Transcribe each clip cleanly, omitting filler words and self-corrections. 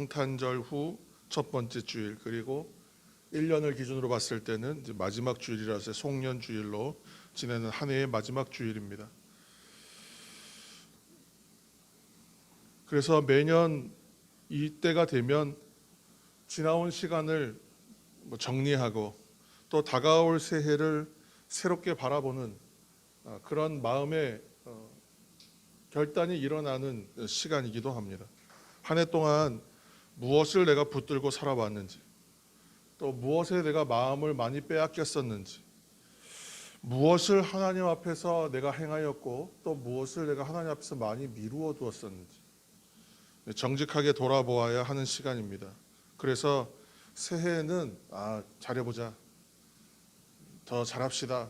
성탄절 후 첫 번째 주일, 그리고 1년을 기준으로 봤을 때는 이제 마지막 주일이라서 송년 주일로 지내는 한 해의 마지막 주일입니다. 그래서 매년 이때가 되면 지나온 시간을 정리하고 또 다가올 새해를 새롭게 바라보는 그런 마음의 결단이 일어나는 시간이기도 합니다. 한 해 동안 무엇을 내가 붙들고 살아왔는지, 또 무엇에 내가 마음을 많이 빼앗겼었는지, 무엇을 하나님 앞에서 내가 행하였고 또 무엇을 내가 하나님 앞에서 많이 미루어 두었었는지 정직하게 돌아보아야 하는 시간입니다. 그래서 새해에는 잘해보자, 더 잘합시다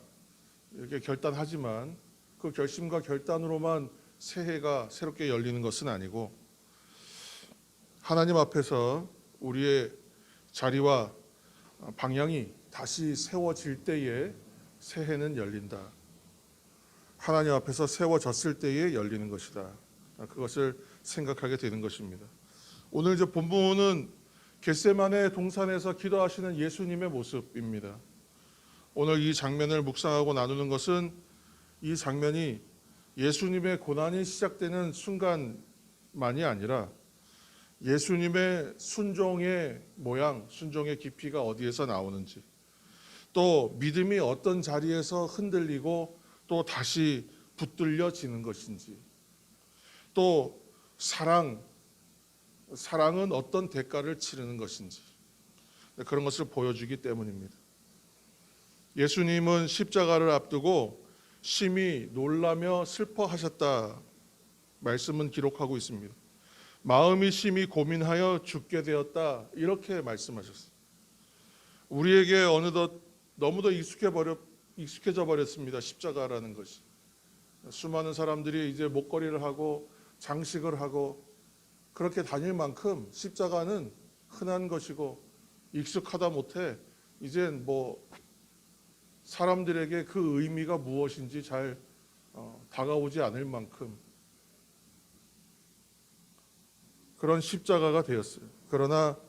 이렇게 결단하지만 그 결심과 결단으로만 새해가 새롭게 열리는 것은 아니고 하나님 앞에서 우리의 자리와 방향이 다시 세워질 때에 새해는 열린다. 하나님 앞에서 세워졌을 때에 열리는 것이다. 그것을 생각하게 되는 것입니다. 오늘 이제 본문은 겟세마네 동산에서 기도하시는 예수님의 모습입니다. 오늘 이 장면을 묵상하고 나누는 것은 이 장면이 예수님의 고난이 시작되는 순간만이 아니라 예수님의 순종의 모양, 순종의 깊이가 어디에서 나오는지, 또 믿음이 어떤 자리에서 흔들리고 또 다시 붙들려지는 것인지, 또 사랑은 어떤 대가를 치르는 것인지, 그런 것을 보여주기 때문입니다. 예수님은 십자가를 앞두고 심히 놀라며 슬퍼하셨다 말씀은 기록하고 있습니다. 마음이 심히 고민하여 죽게 되었다 이렇게 말씀하셨어요. 우리에게 어느덧 너무도 익숙해져 버렸습니다. 십자가라는 것이. 수많은 사람들이 이제 목걸이를 하고 장식을 하고 그렇게 다닐 만큼 십자가는 흔한 것이고 익숙하다 못해 이젠 사람들에게 그 의미가 무엇인지 잘 다가오지 않을 만큼 그런 십자가가 되었어요. 그러나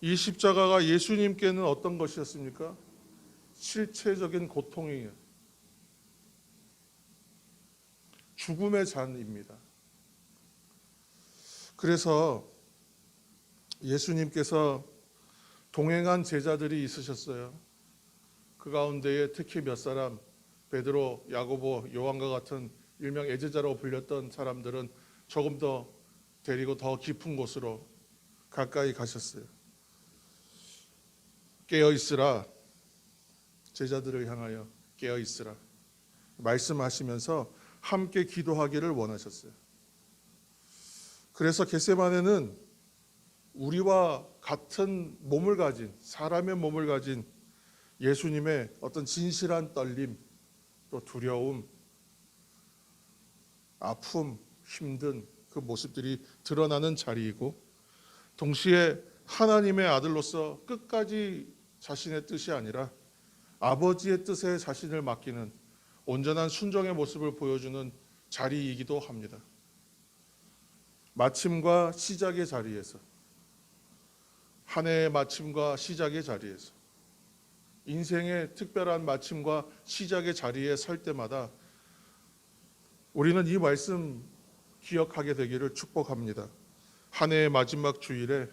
이 십자가가 예수님께는 어떤 것이었습니까? 실체적인 고통이에요. 죽음의 잔입니다. 그래서 예수님께서 동행한 제자들이 있으셨어요. 그 가운데에 특히 몇 사람, 베드로, 야고보, 요한과 같은 일명 애제자로 불렸던 사람들은 조금 더 데리고 더 깊은 곳으로 가까이 가셨어요. 깨어있으라, 제자들을 향하여 깨어있으라 말씀하시면서 함께 기도하기를 원하셨어요. 그래서 겟세마네는 우리와 같은 몸을 가진, 사람의 몸을 가진 예수님의 어떤 진실한 떨림, 또 두려움, 아픔, 힘든 그 모습들이 드러나는 자리이고, 동시에 하나님의 아들로서 끝까지 자신의 뜻이 아니라 아버지의 뜻에 자신을 맡기는 온전한 순종의 모습을 보여주는 자리이기도 합니다. 마침과 시작의 자리에서, 한 해의 마침과 시작의 자리에서, 인생의 특별한 마침과 시작의 자리에 설 때마다 우리는 이 말씀 기억하게 되기를 축복합니다. 한 해의 마지막 주일에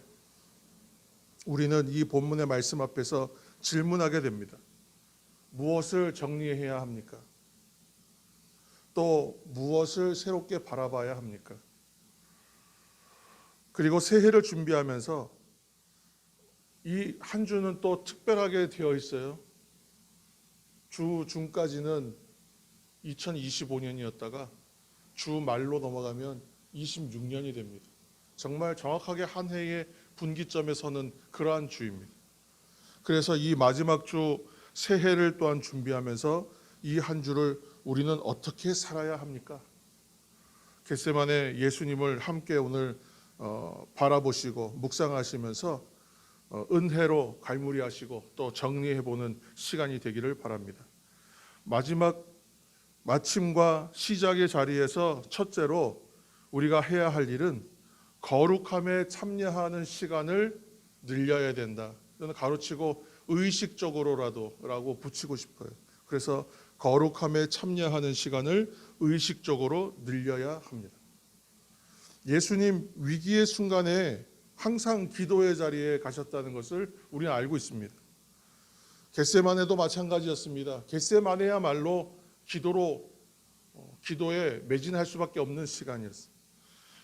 우리는 이 본문의 말씀 앞에서 질문하게 됩니다. 무엇을 정리해야 합니까? 또 무엇을 새롭게 바라봐야 합니까? 그리고 새해를 준비하면서 이 한 주는 또 특별하게 되어 있어요. 주 중까지는 2025년이었다가 주 말로 넘어가면 26년이 됩니다. 정말 정확하게 한 해의 분기점에 서는 그러한 주입니다. 그래서 이 마지막 주 새해를 또한 준비하면서 이 한 주를 우리는 어떻게 살아야 합니까? 겟세마네 예수님을 함께 오늘 바라보시고 묵상하시면서 은혜로 갈무리하시고 또 정리해보는 시간이 되기를 바랍니다. 마지막 마침과 시작의 자리에서 첫째로 우리가 해야 할 일은 거룩함에 참여하는 시간을 늘려야 된다. 저는 가로치고 의식적으로라도라고 붙이고 싶어요. 그래서 거룩함에 참여하는 시간을 의식적으로 늘려야 합니다. 예수님 위기의 순간에 항상 기도의 자리에 가셨다는 것을 우리는 알고 있습니다. 겟세마네도 마찬가지였습니다. 겟세마네야말로 기도에 매진할 수밖에 없는 시간이었어요.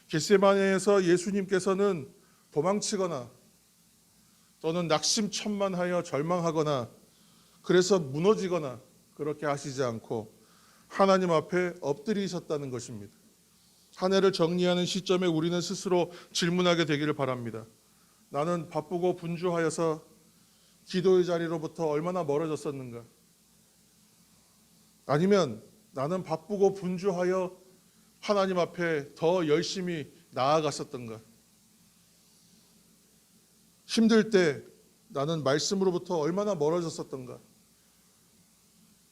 겟세마네에서 예수님께서는 도망치거나 또는 낙심천만하여 절망하거나 그래서 무너지거나 그렇게 하시지 않고 하나님 앞에 엎드리셨다는 것입니다. 한 해를 정리하는 시점에 우리는 스스로 질문하게 되기를 바랍니다. 나는 바쁘고 분주하여서 기도의 자리로부터 얼마나 멀어졌었는가? 아니면 나는 바쁘고 분주하여 하나님 앞에 더 열심히 나아갔었던가? 힘들 때 나는 말씀으로부터 얼마나 멀어졌었던가?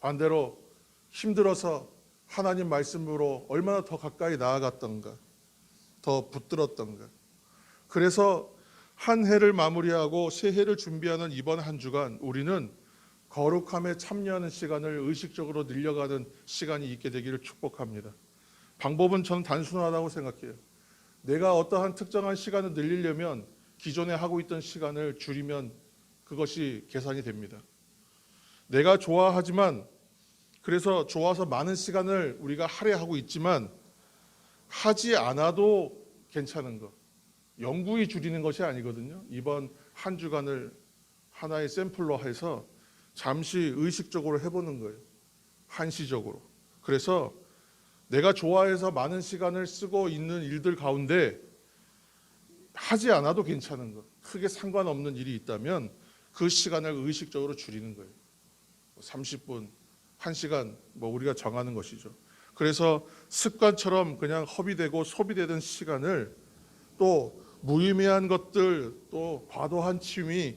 반대로 힘들어서 하나님 말씀으로 얼마나 더 가까이 나아갔던가? 더 붙들었던가? 그래서 한 해를 마무리하고 새 해를 준비하는 이번 한 주간 우리는 거룩함에 참여하는 시간을 의식적으로 늘려가는 시간이 있게 되기를 축복합니다. 방법은 저는 단순하다고 생각해요. 내가 어떠한 특정한 시간을 늘리려면 기존에 하고 있던 시간을 줄이면 그것이 계산이 됩니다. 내가 좋아하지만 그래서 좋아서 많은 시간을 우리가 할애하고 있지만 하지 않아도 괜찮은 것. 영구히 줄이는 것이 아니거든요. 이번 한 주간을 하나의 샘플로 해서 잠시 의식적으로 해보는 거예요. 한시적으로. 그래서 내가 좋아해서 많은 시간을 쓰고 있는 일들 가운데 하지 않아도 괜찮은 것, 크게 상관없는 일이 있다면 그 시간을 의식적으로 줄이는 거예요. 30분, 1시간 우리가 정하는 것이죠. 그래서 습관처럼 그냥 허비되고 소비되던 시간을 또 무의미한 것들, 또 과도한 취미,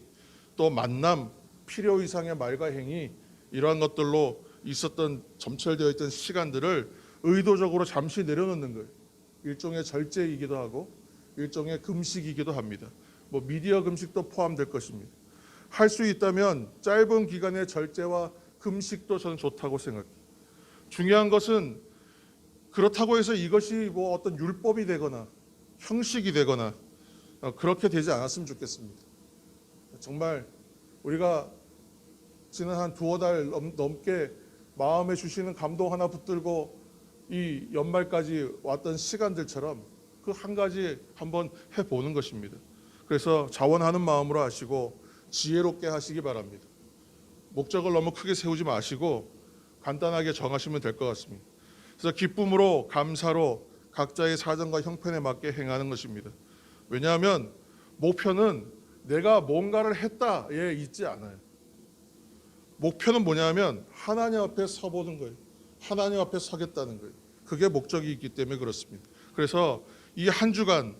또 만남, 필요 이상의 말과 행위, 이러한 것들로 있었던 점철되어 있던 시간들을 의도적으로 잠시 내려놓는 거예요. 일종의 절제이기도 하고 일종의 금식이기도 합니다. 미디어 금식도 포함될 것입니다. 할 수 있다면 짧은 기간의 절제와 금식도 저는 좋다고 생각해요. 중요한 것은 그렇다고 해서 이것이 어떤 율법이 되거나 형식이 되거나 그렇게 되지 않았으면 좋겠습니다. 정말 우리가 지난 한 두어 달 넘게 마음에 주시는 감동 하나 붙들고 이 연말까지 왔던 시간들처럼 그 한 가지 한번 해보는 것입니다. 그래서 자원하는 마음으로 하시고 지혜롭게 하시기 바랍니다. 목적을 너무 크게 세우지 마시고 간단하게 정하시면 될 것 같습니다. 그래서 기쁨으로 감사로 각자의 사정과 형편에 맞게 행하는 것입니다. 왜냐하면 목표는 내가 뭔가를 했다에 있지 않아요. 목표는 뭐냐면 하나님 앞에 서보는 거예요. 하나님 앞에 서겠다는 거예요. 그게 목적이 있기 때문에 그렇습니다. 그래서 이 한 주간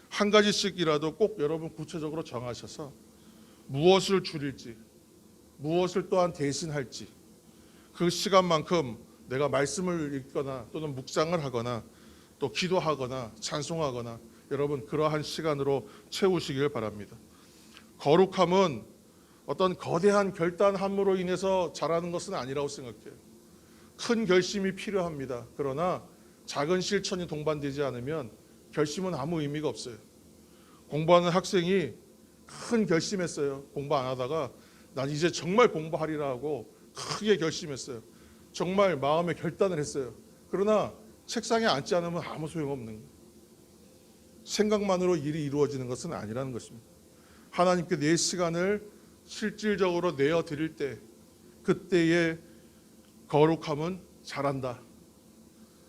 한 가지씩이라도 꼭 여러분 구체적으로 정하셔서 무엇을 줄일지, 무엇을 또한 대신할지, 그 시간만큼 내가 말씀을 읽거나 또는 묵상을 하거나 또 기도하거나 찬송하거나 여러분 그러한 시간으로 채우시길 바랍니다. 거룩함은 어떤 거대한 결단함으로 인해서 자라는 것은 아니라고 생각해요. 큰 결심이 필요합니다. 그러나 작은 실천이 동반되지 않으면 결심은 아무 의미가 없어요. 공부하는 학생이 큰 결심했어요. 공부 안 하다가 난 이제 정말 공부하리라 하고 크게 결심했어요. 정말 마음에 결단을 했어요. 그러나 책상에 앉지 않으면 아무 소용없는 거예요. 생각만으로 일이 이루어지는 것은 아니라는 것입니다. 하나님께 내 시간을 실질적으로 내어드릴 때 그때의 거룩함은 자란다.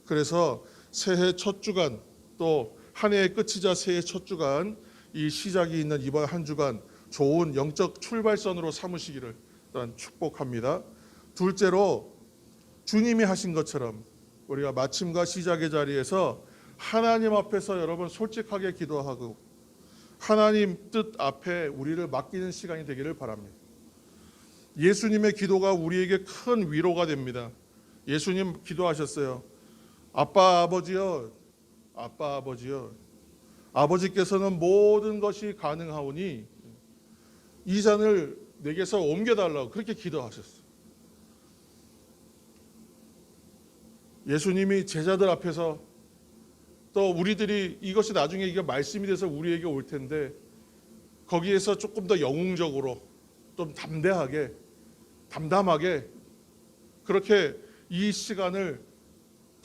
그래서 새해 첫 주간 또 한 해의 끝이자 새해 첫 주간 이 시작이 있는 이번 한 주간 좋은 영적 출발선으로 삼으시기를 일단 축복합니다. 둘째로 주님이 하신 것처럼 우리가 마침과 시작의 자리에서 하나님 앞에서 여러분 솔직하게 기도하고 하나님 뜻 앞에 우리를 맡기는 시간이 되기를 바랍니다. 예수님의 기도가 우리에게 큰 위로가 됩니다. 예수님 기도하셨어요. 아빠 아버지여, 아빠 아버지여, 아버지께서는 모든 것이 가능하오니 이 잔을 내게서 옮겨달라고 그렇게 기도하셨어요. 예수님이 제자들 앞에서 또 우리들이 이것이 나중에 이게 말씀이 돼서 우리에게 올 텐데 거기에서 조금 더 영웅적으로 좀 담담하게 그렇게 이 시간을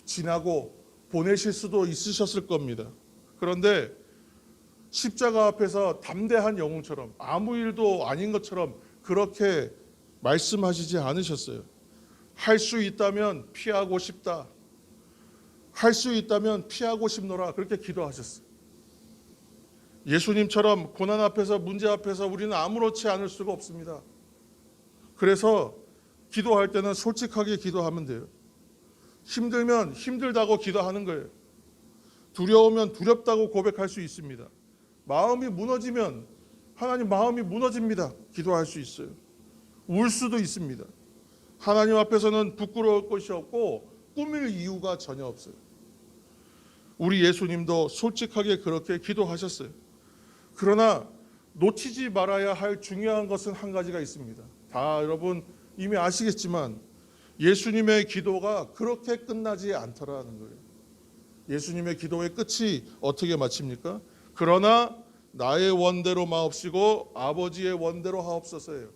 지나고 보내실 수도 있으셨을 겁니다. 그런데 십자가 앞에서 담대한 영웅처럼 아무 일도 아닌 것처럼 그렇게 말씀하시지 않으셨어요. 할 수 있다면 피하고 싶다. 할 수 있다면 피하고 싶노라. 그렇게 기도하셨어요. 예수님처럼 고난 앞에서 문제 앞에서 우리는 아무렇지 않을 수가 없습니다. 그래서 기도할 때는 솔직하게 기도하면 돼요. 힘들면 힘들다고 기도하는 거예요. 두려우면 두렵다고 고백할 수 있습니다. 마음이 무너지면 하나님 마음이 무너집니다. 기도할 수 있어요. 울 수도 있습니다. 하나님 앞에서는 부끄러울 것이 없고 꾸밀 이유가 전혀 없어요. 우리 예수님도 솔직하게 그렇게 기도하셨어요. 그러나 놓치지 말아야 할 중요한 것은 한 가지가 있습니다. 다 여러분 이미 아시겠지만 예수님의 기도가 그렇게 끝나지 않더라는 거예요. 예수님의 기도의 끝이 어떻게 마칩니까? 그러나 나의 원대로 마옵시고 아버지의 원대로 하옵소서예요.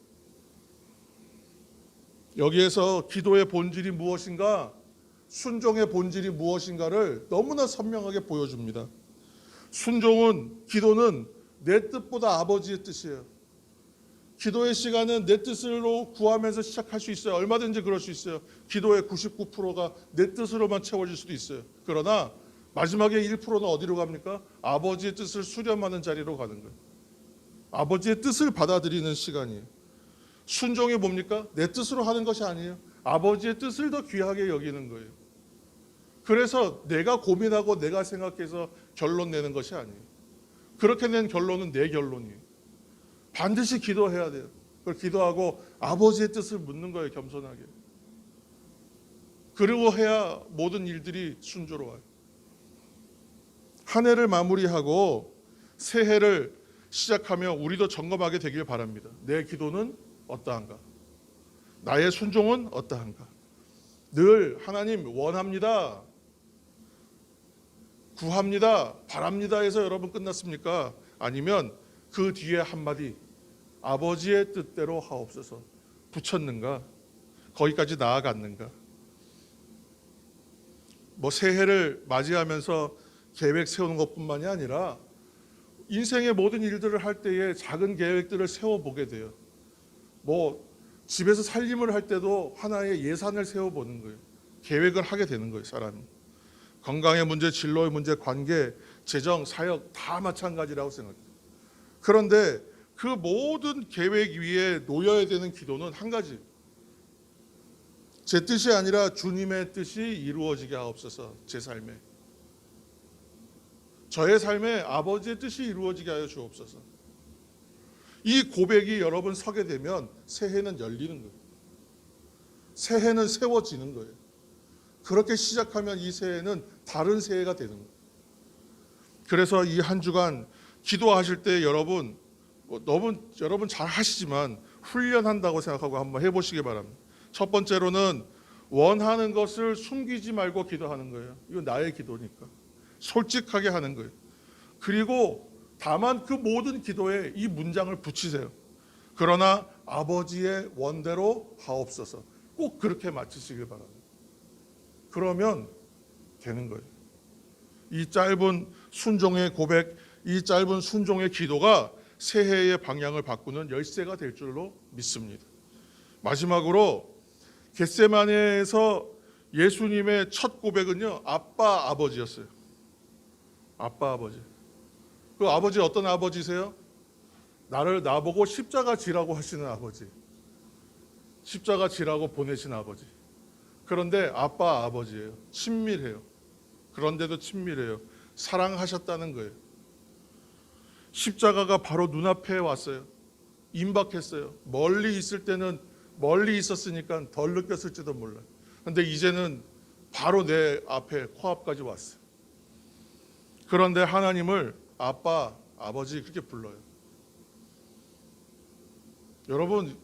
여기에서 기도의 본질이 무엇인가, 순종의 본질이 무엇인가를 너무나 선명하게 보여줍니다. 기도는 내 뜻보다 아버지의 뜻이에요. 기도의 시간은 내 뜻으로 구하면서 시작할 수 있어요. 얼마든지 그럴 수 있어요. 기도의 99%가 내 뜻으로만 채워질 수도 있어요. 그러나 마지막에 1%는 어디로 갑니까? 아버지의 뜻을 수렴하는 자리로 가는 거예요. 아버지의 뜻을 받아들이는 시간이에요. 순종이 뭡니까? 내 뜻으로 하는 것이 아니에요. 아버지의 뜻을 더 귀하게 여기는 거예요. 그래서 내가 고민하고 내가 생각해서 결론 내는 것이 아니에요. 그렇게 낸 결론은 내 결론이에요. 반드시 기도해야 돼요. 그걸 기도하고 아버지의 뜻을 묻는 거예요. 겸손하게. 그리고 해야 모든 일들이 순조로워요. 한 해를 마무리하고 새해를 시작하며 우리도 점검하게 되길 바랍니다. 내 기도는 어떠한가? 나의 순종은 어떠한가? 늘 하나님 원합니다, 구합니다, 바랍니다 해서 여러분 끝났습니까? 아니면 그 뒤에 한마디 아버지의 뜻대로 하옵소서 붙였는가? 거기까지 나아갔는가? 새해를 맞이하면서 계획 세우는 것뿐만이 아니라 인생의 모든 일들을 할 때에 작은 계획들을 세워보게 돼요. 집에서 살림을 할 때도 하나의 예산을 세워보는 거예요. 계획을 하게 되는 거예요. 사람이. 건강의 문제, 진로의 문제, 관계, 재정, 사역 다 마찬가지라고 생각해요. 그런데 그 모든 계획 위에 놓여야 되는 기도는 한 가지. 제 뜻이 아니라 주님의 뜻이 이루어지게 하옵소서. 제 삶에. 저의 삶에 아버지의 뜻이 이루어지게 하여 주옵소서. 이 고백이 여러분 서게 되면 새해는 열리는 거예요. 새해는 세워지는 거예요. 그렇게 시작하면 이 새해는 다른 새해가 되는 거예요. 그래서 이 한 주간 기도하실 때 여러분 여러분 잘 하시지만 훈련한다고 생각하고 한번 해보시기 바랍니다. 첫 번째로는 원하는 것을 숨기지 말고 기도하는 거예요. 이건 나의 기도니까. 솔직하게 하는 거예요. 그리고 다만 그 모든 기도에 이 문장을 붙이세요. 그러나 아버지의 원대로 하옵소서. 꼭 그렇게 마치시길 바랍니다. 그러면 되는 거예요. 이 짧은 순종의 고백, 이 짧은 순종의 기도가 새해의 방향을 바꾸는 열쇠가 될 줄로 믿습니다. 마지막으로 겟세마네에서 예수님의 첫 고백은요, 아빠 아버지였어요. 아빠 아버지. 그 아버지 어떤 아버지세요? 나보고 십자가 지라고 하시는 아버지. 십자가 지라고 보내신 아버지. 그런데 아빠 아버지예요. 친밀해요. 그런데도 친밀해요. 사랑하셨다는 거예요. 십자가가 바로 눈앞에 왔어요. 임박했어요. 멀리 있을 때는 멀리 있었으니까 덜 느꼈을지도 몰라요. 그런데 이제는 바로 내 앞에 코앞까지 왔어요. 그런데 하나님을 아빠, 아버지 그렇게 불러요. 여러분,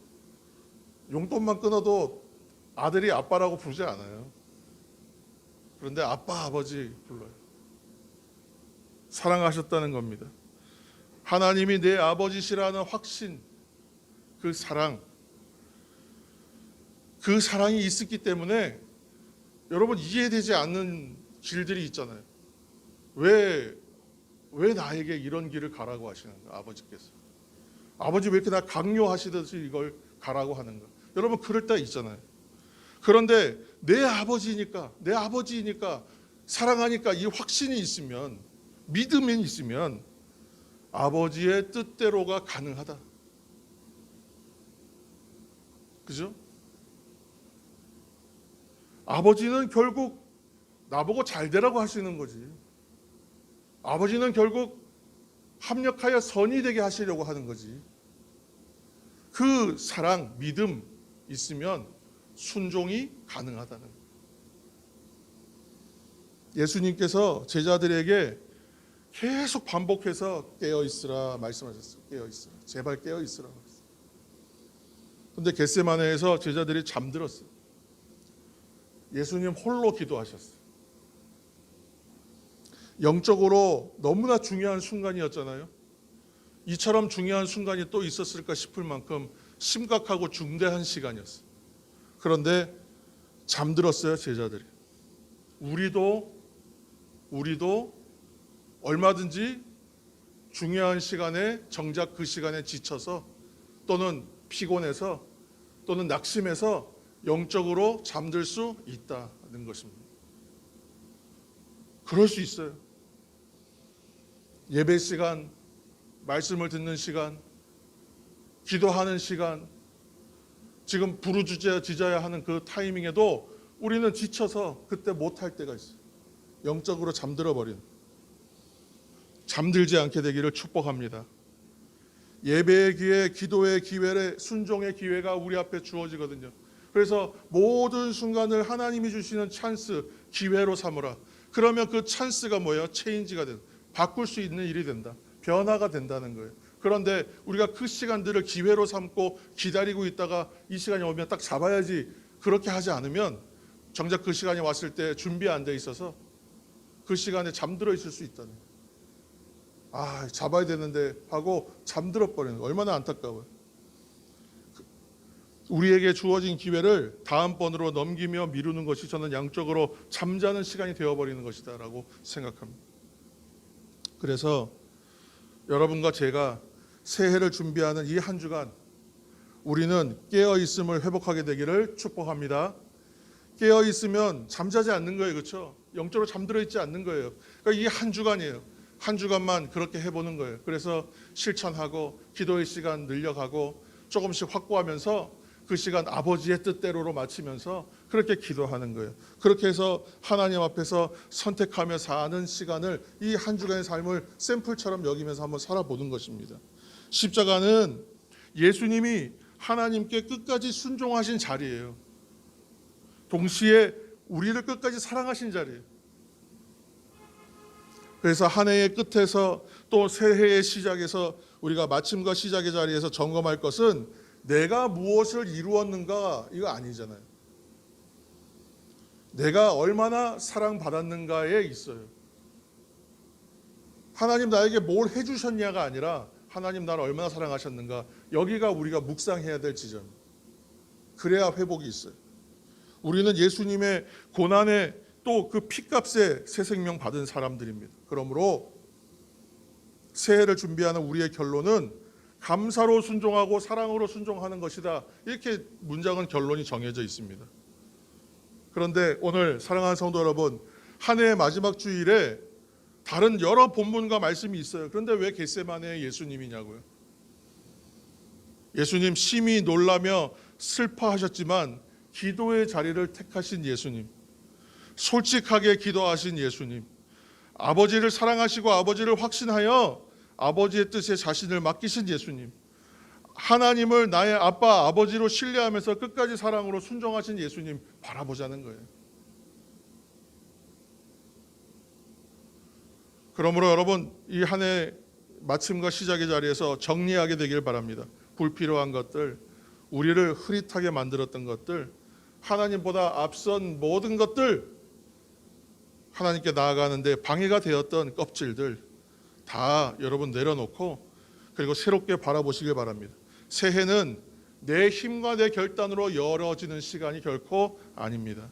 용돈만 끊어도 아들이 아빠라고 부르지 않아요. 그런데 아빠, 아버지 불러요. 사랑하셨다는 겁니다. 하나님이 내 아버지시라는 확신, 그 사랑, 그 사랑이 있었기 때문에 여러분 이해되지 않는 길들이 있잖아요. 왜 나에게 이런 길을 가라고 하시는가, 아버지께서. 아버지 왜 이렇게 나 강요하시듯이 이걸 가라고 하는가. 여러분 그럴 때 있잖아요. 그런데 내 아버지니까 사랑하니까 이 확신이 있으면, 믿음이 있으면 아버지의 뜻대로가 가능하다. 그죠? 아버지는 결국 나보고 잘 되라고 하시는 거지. 아버지는 결국 합력하여 선이 되게 하시려고 하는 거지. 그 사랑, 믿음 있으면 순종이 가능하다는 거예요. 예수님께서 제자들에게 계속 반복해서 깨어있으라 말씀하셨어요. 깨어있으라. 제발 깨어있으라. 그런데 겟세마네에서 제자들이 잠들었어요. 예수님 홀로 기도하셨어요. 영적으로 너무나 중요한 순간이었잖아요. 이처럼 중요한 순간이 또 있었을까 싶을 만큼 심각하고 중대한 시간이었어요. 그런데 잠들었어요, 제자들이. 우리도 얼마든지 중요한 시간에, 정작 그 시간에 지쳐서 또는 피곤해서 또는 낙심해서 영적으로 잠들 수 있다는 것입니다. 그럴 수 있어요. 예배 시간, 말씀을 듣는 시간, 기도하는 시간, 지금 부르짖어야 하는 그 타이밍에도 우리는 지쳐서 그때 못할 때가 있어요. 영적으로 잠들어 버린. 잠들지 않게 되기를 축복합니다. 예배의 기회, 기도의 기회, 순종의 기회가 우리 앞에 주어지거든요. 그래서 모든 순간을 하나님이 주시는 찬스, 기회로 삼으라. 그러면 그 찬스가 뭐예요? 체인지가 된다. 바꿀 수 있는 일이 된다. 변화가 된다는 거예요. 그런데 우리가 그 시간들을 기회로 삼고 기다리고 있다가 이 시간이 오면 딱 잡아야지, 그렇게 하지 않으면 정작 그 시간이 왔을 때 준비 안 돼 있어서 그 시간에 잠들어 있을 수 있다는 거예요. 아, 잡아야 되는데 하고 잠들어 버리는 거 얼마나 안타까워요. 우리에게 주어진 기회를 다음번으로 넘기며 미루는 것이 저는 양적으로 잠자는 시간이 되어버리는 것이다라고 생각합니다. 그래서 여러분과 제가 새해를 준비하는 이 한 주간 우리는 깨어있음을 회복하게 되기를 축복합니다. 깨어있으면 잠자지 않는 거예요. 그렇죠? 영적으로 잠들어 있지 않는 거예요. 그러니까 이 한 주간이에요. 한 주간만 그렇게 해보는 거예요. 그래서 실천하고 기도의 시간 늘려가고 조금씩 확보하면서 그 시간 아버지의 뜻대로로 마치면서 그렇게 기도하는 거예요. 그렇게 해서 하나님 앞에서 선택하며 사는 시간을, 이 한 주간의 삶을 샘플처럼 여기면서 한번 살아보는 것입니다. 십자가는 예수님이 하나님께 끝까지 순종하신 자리예요. 동시에 우리를 끝까지 사랑하신 자리예요. 그래서 한 해의 끝에서 또 새해의 시작에서 우리가 마침과 시작의 자리에서 점검할 것은 내가 무엇을 이루었는가, 이거 아니잖아요. 내가 얼마나 사랑받았는가에 있어요. 하나님 나에게 뭘 해주셨냐가 아니라 하나님 나를 얼마나 사랑하셨는가, 여기가 우리가 묵상해야 될 지점. 그래야 회복이 있어요. 우리는 예수님의 고난에 또 그 피값에 새 생명 받은 사람들입니다. 그러므로 새해를 준비하는 우리의 결론은 감사로 순종하고 사랑으로 순종하는 것이다. 이렇게 문장은 결론이 정해져 있습니다. 그런데 오늘 사랑하는 성도 여러분, 한 해의 마지막 주일에 다른 여러 본문과 말씀이 있어요. 그런데 왜 겟세마네의 예수님이냐고요. 예수님 심히 놀라며 슬퍼하셨지만 기도의 자리를 택하신 예수님, 솔직하게 기도하신 예수님, 아버지를 사랑하시고 아버지를 확신하여 아버지의 뜻에 자신을 맡기신 예수님, 하나님을 나의 아빠, 아버지로 신뢰하면서 끝까지 사랑으로 순종하신 예수님 바라보자는 거예요. 그러므로 여러분 이 한 해 마침과 시작의 자리에서 정리하게 되길 바랍니다. 불필요한 것들, 우리를 흐릿하게 만들었던 것들, 하나님보다 앞선 모든 것들, 하나님께 나아가는데 방해가 되었던 껍질들 다 여러분 내려놓고 그리고 새롭게 바라보시길 바랍니다. 새해는 내 힘과 내 결단으로 열어지는 시간이 결코 아닙니다.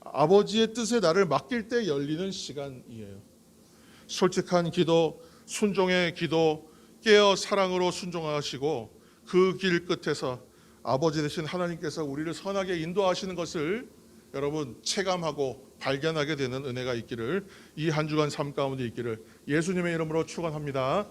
아버지의 뜻에 나를 맡길 때 열리는 시간이에요. 솔직한 기도, 순종의 기도, 깨어 사랑으로 순종하시고 그 길 끝에서 아버지 되신 하나님께서 우리를 선하게 인도하시는 것을 여러분 체감하고 발견하게 되는 은혜가 있기를, 이 한 주간 삶 가운데 있기를 예수님의 이름으로 축원합니다.